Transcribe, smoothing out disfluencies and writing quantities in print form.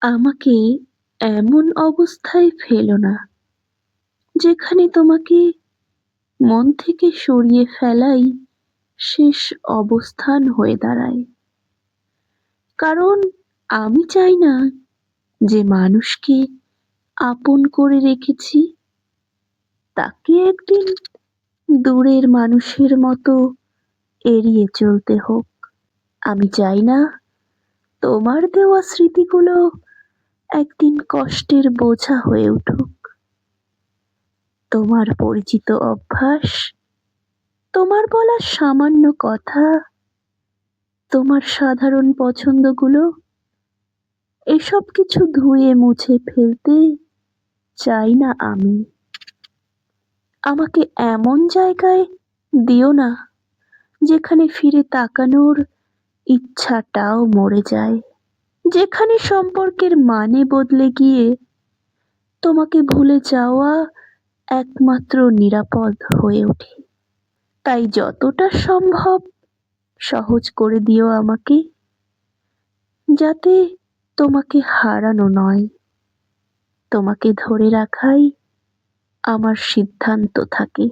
আমাকে এমন অবস্থায় ফেলো না, যেখানে তোমাকে মন থেকে সরিয়ে ফেলাই শেষ অবস্থান হয়ে দাঁড়ায়। কারণ আমি চাই না যে মানুষকে আপন করে রেখেছি তাকে একদিন দূরের মানুষের মতো এড়িয়ে চলতে হোক। আমি চাই না তোমার দেওয়া স্মৃতিগুলো একদিন কষ্টের বোঝা হয়ে উঠুক। তোমার পরিচিত অভ্যাস, তোমার বলা সামান্য কথা, তোমার সাধারণ পছন্দগুলো, এসব কিছু ধুয়ে মুছে ফেলতে চাই না আমি। আমাকে এমন জায়গায় দিও না যেখানে ফিরে তাকানোর ইচ্ছাটাও মরে যায়, যেখানে সম্পর্কের মানে বদলে গিয়ে তোমাকে ভুলে যাওয়া একমাত্র নিরাপদ হয়ে ওঠে। তাই যতটা সম্ভব সহজ করে দিও আমাকে, যাতে তোমাকে হারানো নয়, তোমাকে ধরে রাখাই আমার সিদ্ধান্ত থাকে।